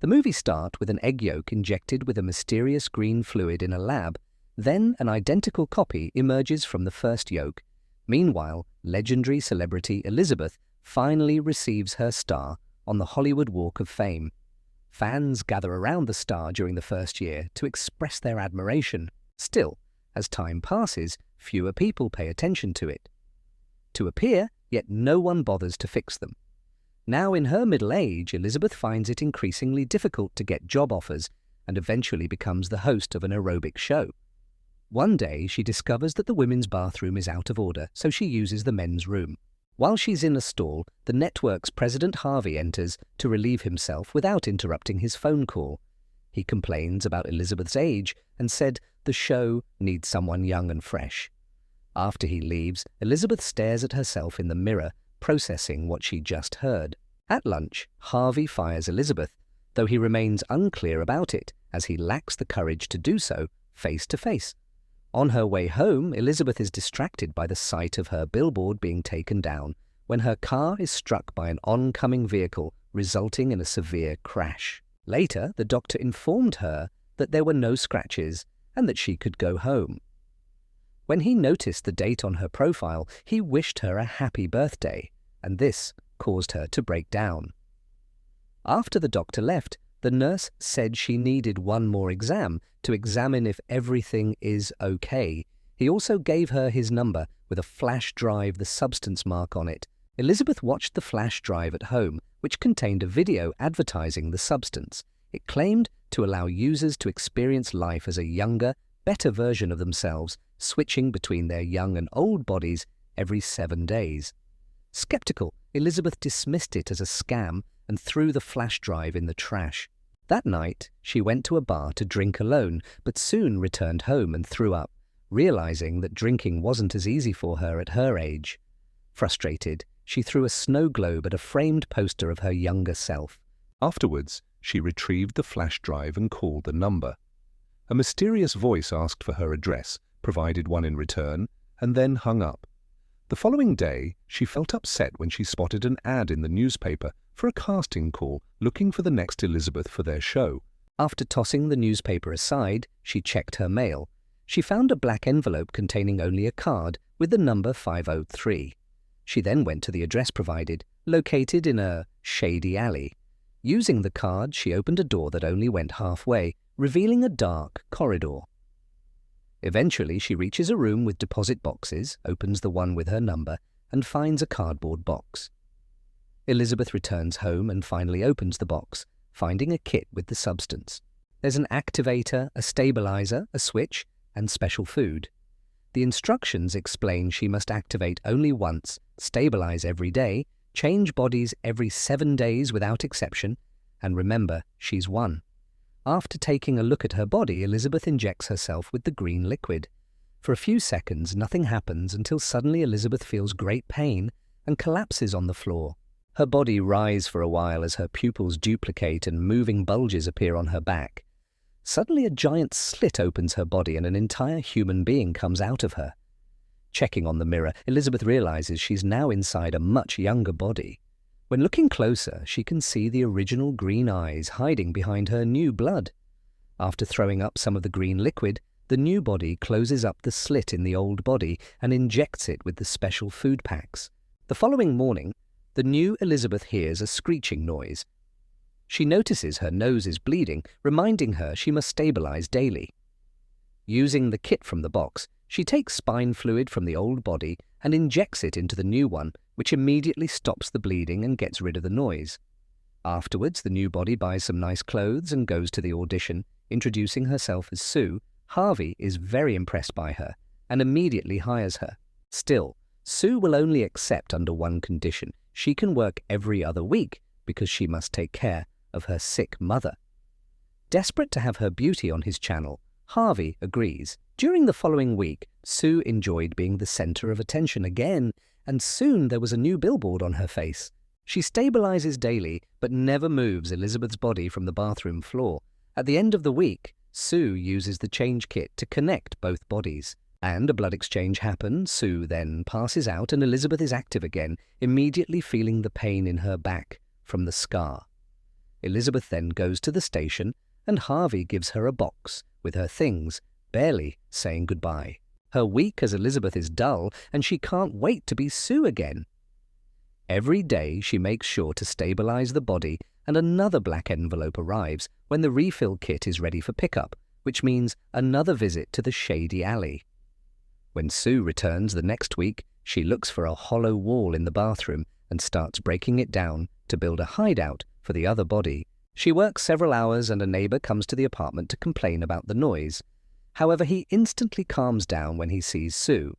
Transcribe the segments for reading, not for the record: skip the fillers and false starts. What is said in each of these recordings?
The movie starts with an egg yolk injected with a mysterious green fluid in a lab. Then an identical copy emerges from the first yolk. Meanwhile, legendary celebrity Elizabeth finally receives her star on the Hollywood Walk of Fame. Fans gather around the star during the first year to express their admiration. Still, as time passes, fewer people pay attention to it. To appear, yet no one bothers to fix them. Now in her middle age, Elizabeth finds it increasingly difficult to get job offers and eventually becomes the host of an aerobic show. One day, she discovers that the women's bathroom is out of order, so she uses the men's room. While she's in a stall, the network's President Harvey enters to relieve himself without interrupting his phone call. He complains about Elizabeth's age and said the show needs someone young and fresh. After he leaves, Elizabeth stares at herself in the mirror, processing what she just heard. At lunch, Harvey fires Elizabeth, though he remains unclear about it, as he lacks the courage to do so face to face. On her way home, Elizabeth is distracted by the sight of her billboard being taken down when her car is struck by an oncoming vehicle, resulting in a severe crash. Later, the doctor informed her that there were no scratches and that she could go home. When he noticed the date on her profile, he wished her a happy birthday, and this caused her to break down. After the doctor left, the nurse said she needed one more exam to examine if everything is okay. He also gave her his number with a flash drive, the substance mark on it. Elizabeth watched the flash drive at home, which contained a video advertising the substance. It claimed to allow users to experience life as a younger, better version of themselves, switching between their young and old bodies every 7 days. Skeptical, Elizabeth dismissed it as a scam and threw the flash drive in the trash. That night, she went to a bar to drink alone, but soon returned home and threw up, realizing that drinking wasn't as easy for her at her age. Frustrated, she threw a snow globe at a framed poster of her younger self. Afterwards, she retrieved the flash drive and called the number. A mysterious voice asked for her address, provided one in return, and then hung up. The following day, she felt upset when she spotted an ad in the newspaper for a casting call looking for the next Elizabeth for their show. After tossing the newspaper aside, she checked her mail. She found a black envelope containing only a card with the number 503. She then went to the address provided, located in a shady alley. Using the card, she opened a door that only went halfway, revealing a dark corridor. Eventually, she reaches a room with deposit boxes, opens the one with her number, and finds a cardboard box. Elizabeth returns home and finally opens the box, finding a kit with the substance. There's an activator, a stabilizer, a switch, and special food. The instructions explain she must activate only once, stabilize every day, change bodies every 7 days without exception, and remember, she's one. After taking a look at her body, Elizabeth injects herself with the green liquid. For a few seconds, nothing happens until suddenly Elizabeth feels great pain and collapses on the floor. Her body writhes for a while as her pupils duplicate and moving bulges appear on her back. Suddenly, a giant slit opens her body and an entire human being comes out of her. Checking on the mirror, Elizabeth realizes she's now inside a much younger body. When looking closer, she can see the original green eyes hiding behind her new blood. After throwing up some of the green liquid, the new body closes up the slit in the old body and injects it with the special food packs. The following morning, the new Elizabeth hears a screeching noise. She notices her nose is bleeding, reminding her she must stabilize daily. Using the kit from the box, she takes spine fluid from the old body and injects it into the new one, which immediately stops the bleeding and gets rid of the noise. Afterwards, the new body buys some nice clothes and goes to the audition, introducing herself as Sue. Harvey is very impressed by her and immediately hires her. Still, Sue will only accept under one condition. She can work every other week because she must take care of her sick mother. Desperate to have her beauty on his channel, Harvey agrees. During the following week, Sue enjoyed being the center of attention again, and soon there was a new billboard on her face. She stabilizes daily, but never moves Elizabeth's body from the bathroom floor. At the end of the week, Sue uses the change kit to connect both bodies. And a blood exchange happens. Sue then passes out and Elizabeth is active again, immediately feeling the pain in her back from the scar. Elizabeth then goes to the station and Harvey gives her a box with her things, barely saying goodbye. Her week as Elizabeth is dull and she can't wait to be Sue again. Every day she makes sure to stabilize the body and another black envelope arrives when the refill kit is ready for pickup, which means another visit to the shady alley. When Sue returns the next week, she looks for a hollow wall in the bathroom and starts breaking it down to build a hideout for the other body. She works several hours and a neighbor comes to the apartment to complain about the noise. However, he instantly calms down when he sees Sue.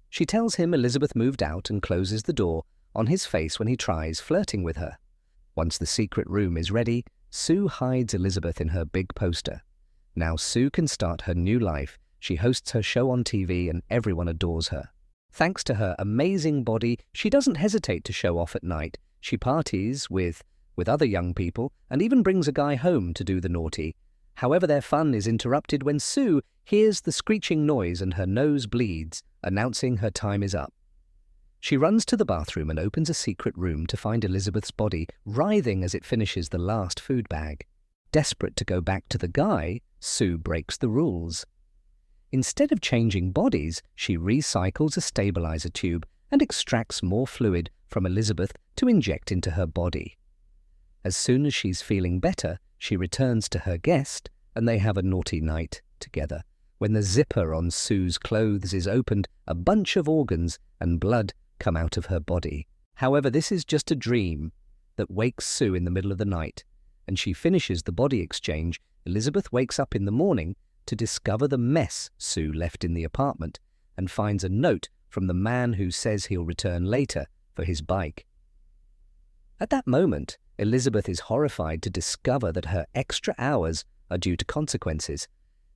She tells him Elizabeth moved out and closes the door on his face when he tries flirting with her. Once the secret room is ready, Sue hides Elizabeth in her big poster. Now Sue can start her new life. She hosts her show on TV and everyone adores her. Thanks to her amazing body, she doesn't hesitate to show off at night. She parties with other young people and even brings a guy home to do the naughty. However, their fun is interrupted when Sue hears the screeching noise and her nose bleeds, announcing her time is up. She runs to the bathroom and opens a secret room to find Elizabeth's body writhing as it finishes the last food bag. Desperate to go back to the guy, Sue breaks the rules. Instead of changing bodies, she recycles a stabilizer tube and extracts more fluid from Elizabeth to inject into her body. As soon as she's feeling better, she returns to her guest and they have a naughty night together. When the zipper on Sue's clothes is opened, a bunch of organs and blood come out of her body. However, this is just a dream that wakes Sue in the middle of the night, and she finishes the body exchange. Elizabeth wakes up in the morning to discover the mess Sue left in the apartment and finds a note from the man who says he'll return later for his bike. At that moment, Elizabeth is horrified to discover that her extra hours are due to consequences.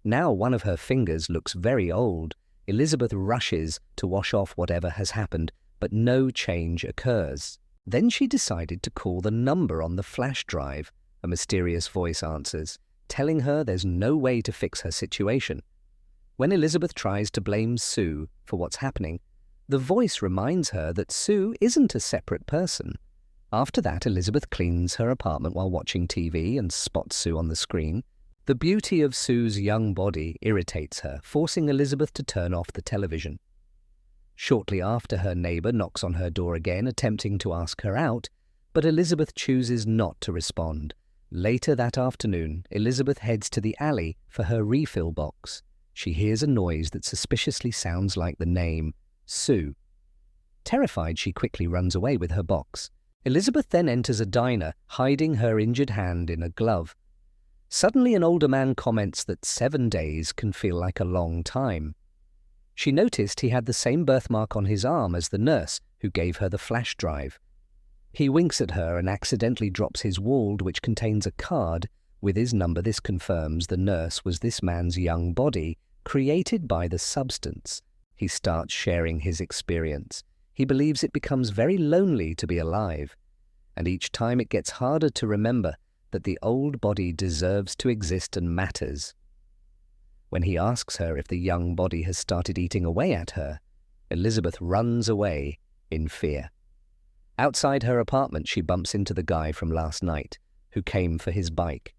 Now one of her fingers looks very old. Elizabeth rushes to wash off whatever has happened, but no change occurs. Then she decided to call the number on the flash drive. A mysterious voice answers, telling her there's no way to fix her situation. When Elizabeth tries to blame Sue for what's happening, the voice reminds her that Sue isn't a separate person. After that, Elizabeth cleans her apartment while watching TV and spots Sue on the screen. The beauty of Sue's young body irritates her, forcing Elizabeth to turn off the television. Shortly after, her neighbor knocks on her door again, attempting to ask her out, but Elizabeth chooses not to respond. Later that afternoon, Elizabeth heads to the alley for her refill box. She hears a noise that suspiciously sounds like the name, Sue. Terrified, she quickly runs away with her box. Elizabeth then enters a diner, hiding her injured hand in a glove. Suddenly, an older man comments that 7 days can feel like a long time. She noticed he had the same birthmark on his arm as the nurse who gave her the flash drive. He winks at her and accidentally drops his wand, which contains a card with his number. This confirms the nurse was this man's young body, created by the substance. He starts sharing his experience. He believes it becomes very lonely to be alive, and each time it gets harder to remember that the old body deserves to exist and matters. When he asks her if the young body has started eating away at her, Elizabeth runs away in fear. Outside her apartment, she bumps into the guy from last night, who came for his bike.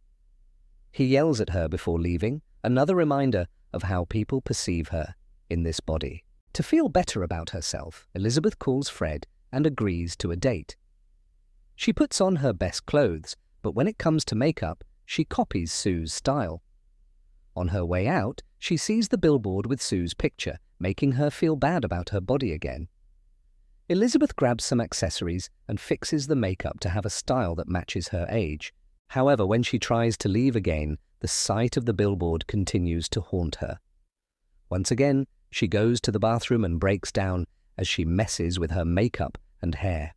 He yells at her before leaving, another reminder of how people perceive her in this body. To feel better about herself, Elizabeth calls Fred and agrees to a date. She puts on her best clothes, but when it comes to makeup, she copies Sue's style. On her way out, she sees the billboard with Sue's picture, making her feel bad about her body again. Elizabeth grabs some accessories and fixes the makeup to have a style that matches her age. However, when she tries to leave again, the sight of the billboard continues to haunt her. Once again, she goes to the bathroom and breaks down as she messes with her makeup and hair.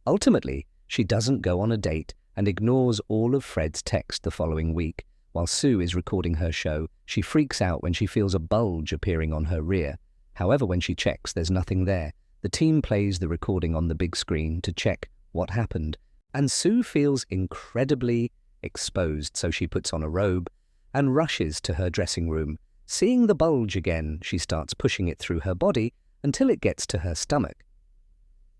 Ultimately, she doesn't go on a date and ignores all of Fred's text the following week. While Sue is recording her show, she freaks out when she feels a bulge appearing on her rear. However, when she checks, there's nothing there. The team plays the recording on the big screen to check what happened, and Sue feels incredibly exposed, so she puts on a robe and rushes to her dressing room. Seeing the bulge again, she starts pushing it through her body until it gets to her stomach.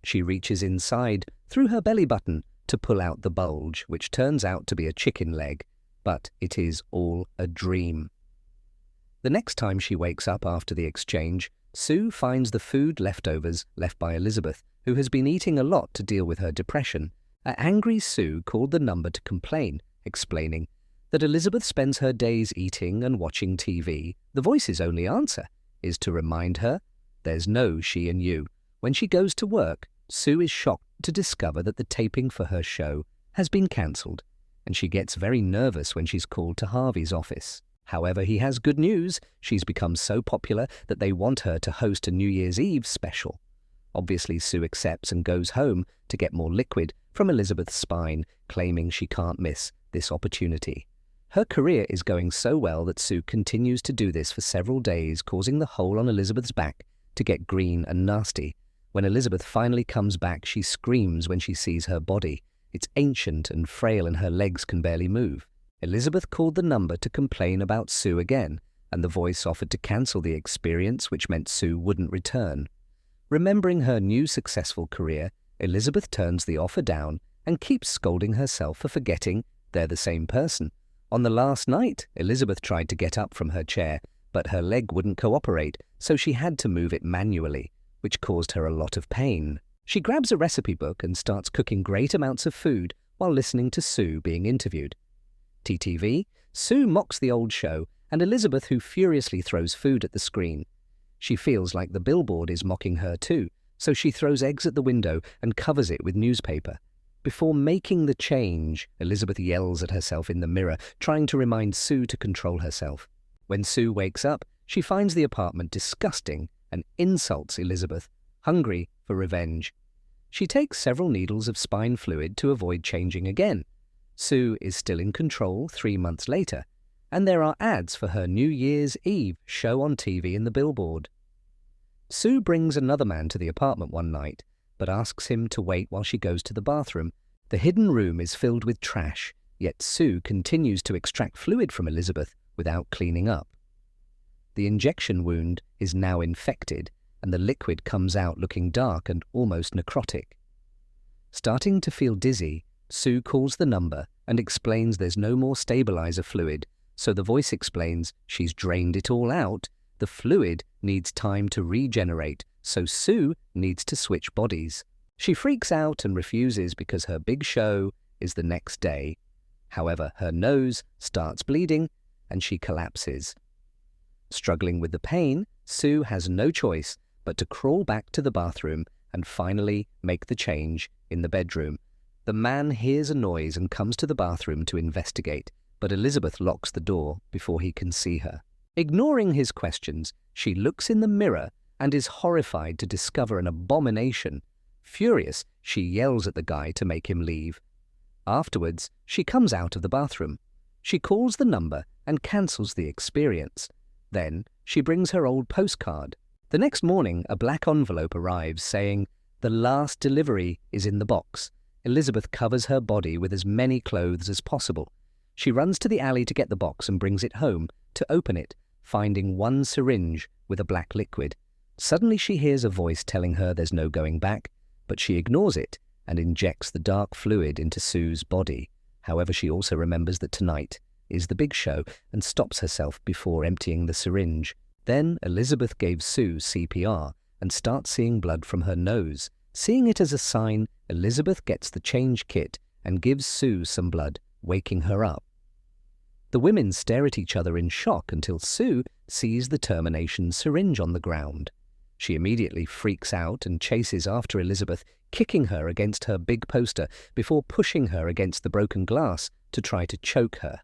She reaches inside through her belly button to pull out the bulge, which turns out to be a chicken leg, but it is all a dream. The next time she wakes up after the exchange, Sue finds the food leftovers left by Elizabeth, who has been eating a lot to deal with her depression. An angry Sue called the number to complain, explaining that Elizabeth spends her days eating and watching TV. The voice's only answer is to remind her there's no she and you. When she goes to work, Sue is shocked to discover that the taping for her show has been cancelled, and she gets very nervous when she's called to Harvey's office. However, he has good news. She's become so popular that they want her to host a New Year's Eve special. Obviously, Sue accepts and goes home to get more liquid from Elizabeth's spine, claiming she can't miss this opportunity. Her career is going so well that Sue continues to do this for several days, causing the hole on Elizabeth's back to get green and nasty. When Elizabeth finally comes back, she screams when she sees her body. It's ancient and frail and her legs can barely move. Elizabeth called the number to complain about Sue again, and the voice offered to cancel the experience, which meant Sue wouldn't return. Remembering her new successful career, Elizabeth turns the offer down and keeps scolding herself for forgetting they're the same person. On the last night, Elizabeth tried to get up from her chair, but her leg wouldn't cooperate, so she had to move it manually, which caused her a lot of pain. She grabs a recipe book and starts cooking great amounts of food while listening to Sue being interviewed. TTV, Sue mocks the old show and Elizabeth, who furiously throws food at the screen. She feels like the billboard is mocking her too, so she throws eggs at the window and covers it with newspaper. Before making the change, Elizabeth yells at herself in the mirror, trying to remind Sue to control herself. When Sue wakes up, she finds the apartment disgusting and insults Elizabeth, hungry for revenge. She takes several needles of spine fluid to avoid changing again. Sue is still in control 3 months later, and there are ads for her New Year's Eve show on TV in the billboard. Sue brings another man to the apartment one night, but asks him to wait while she goes to the bathroom. The hidden room is filled with trash, yet Sue continues to extract fluid from Elizabeth without cleaning up. The injection wound is now infected, and the liquid comes out looking dark and almost necrotic. Starting to feel dizzy, Sue calls the number and explains there's no more stabilizer fluid, so the voice explains she's drained it all out. The fluid needs time to regenerate, so Sue needs to switch bodies. She freaks out and refuses because her big show is the next day. However, her nose starts bleeding and she collapses. Struggling with the pain, Sue has no choice but to crawl back to the bathroom and finally make the change in the bedroom. The man hears a noise and comes to the bathroom to investigate, but Elizabeth locks the door before he can see her. Ignoring his questions, she looks in the mirror and is horrified to discover an abomination. Furious, she yells at the guy to make him leave. Afterwards, she comes out of the bathroom. She calls the number and cancels the experience. Then, she brings her old postcard. The next morning, a black envelope arrives saying, "The last delivery is in the box." Elizabeth covers her body with as many clothes as possible. She runs to the alley to get the box and brings it home to open it, finding one syringe with a black liquid. Suddenly she hears a voice telling her there's no going back, but she ignores it and injects the dark fluid into Sue's body. However, she also remembers that tonight is the big show and stops herself before emptying the syringe. Then Elizabeth gave Sue CPR and starts seeing blood from her nose. Seeing it as a sign, Elizabeth gets the change kit and gives Sue some blood, waking her up. The women stare at each other in shock until Sue sees the termination syringe on the ground. She immediately freaks out and chases after Elizabeth, kicking her against her big poster before pushing her against the broken glass to try to choke her.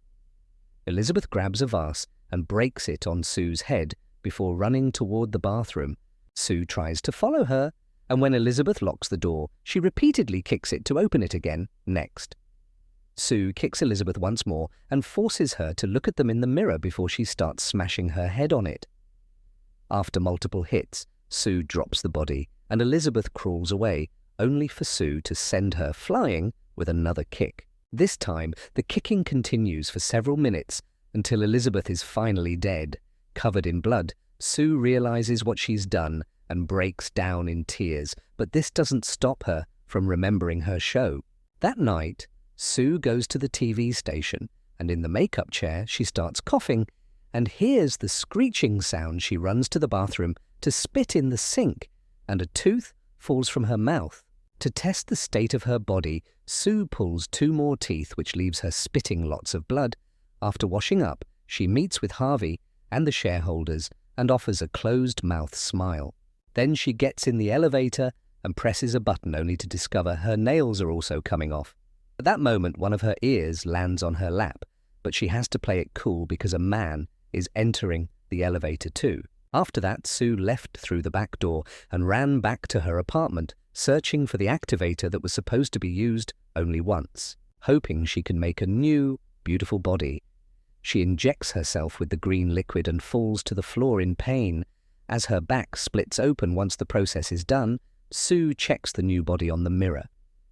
Elizabeth grabs a vase and breaks it on Sue's head before running toward the bathroom. Sue tries to follow her, and when Elizabeth locks the door, she repeatedly kicks it to open it again next. Sue kicks Elizabeth once more and forces her to look at them in the mirror before she starts smashing her head on it. After multiple hits, Sue drops the body and Elizabeth crawls away, only for Sue to send her flying with another kick. This time, the kicking continues for several minutes until Elizabeth is finally dead. Covered in blood, Sue realizes what she's done and breaks down in tears, but this doesn't stop her from remembering her show. That night, Sue goes to the TV station, and in the makeup chair she starts coughing and hears the screeching sound. She runs to the bathroom to spit in the sink, and a tooth falls from her mouth. To test the state of her body, Sue pulls 2 more teeth, which leaves her spitting lots of blood. After washing up, she meets with Harvey and the shareholders and offers a closed-mouth smile. Then she gets in the elevator and presses a button only to discover her nails are also coming off. At that moment, one of her ears lands on her lap, but she has to play it cool because a man is entering the elevator too. After that, Sue left through the back door and ran back to her apartment, searching for the activator that was supposed to be used only once, hoping she can make a new, beautiful body. She injects herself with the green liquid and falls to the floor in pain. As her back splits open once the process is done, Sue checks the new body on the mirror.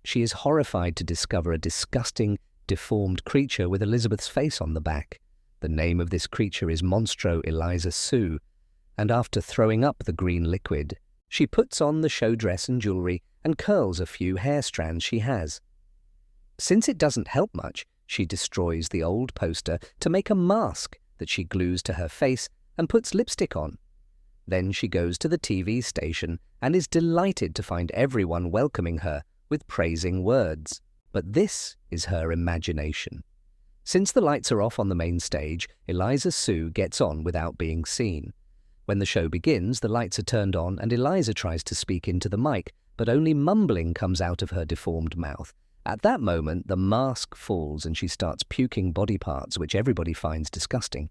She is horrified to discover a disgusting, deformed creature with Elizabeth's face on the back. The name of this creature is Monstro Eliza Sue, and after throwing up the green liquid, she puts on the show dress and jewelry and curls a few hair strands she has. Since it doesn't help much, she destroys the old poster to make a mask that she glues to her face and puts lipstick on. Then she goes to the TV station and is delighted to find everyone welcoming her with praising words. But this is her imagination. Since the lights are off on the main stage, Eliza Sue gets on without being seen. When the show begins, the lights are turned on and Eliza tries to speak into the mic, but only mumbling comes out of her deformed mouth. At that moment, the mask falls and she starts puking body parts, which everybody finds disgusting.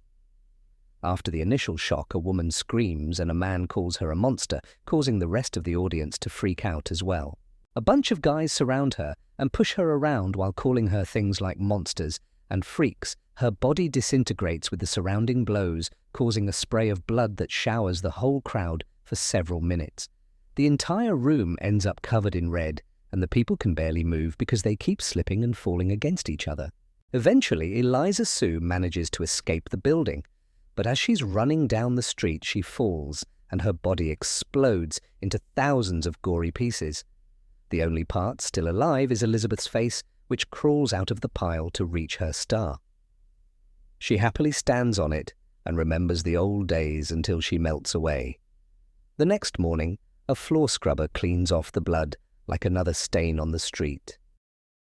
After the initial shock, a woman screams and a man calls her a monster, causing the rest of the audience to freak out as well. A bunch of guys surround her and push her around while calling her things like monsters and freaks. Her body disintegrates with the surrounding blows, causing a spray of blood that showers the whole crowd for several minutes. The entire room ends up covered in red, and the people can barely move because they keep slipping and falling against each other. Eventually, Eliza Sue manages to escape the building, but as she's running down the street, she falls, and her body explodes into thousands of gory pieces. The only part still alive is Elizabeth's face, which crawls out of the pile to reach her star. She happily stands on it and remembers the old days until she melts away. The next morning, a floor scrubber cleans off the blood like another stain on the street.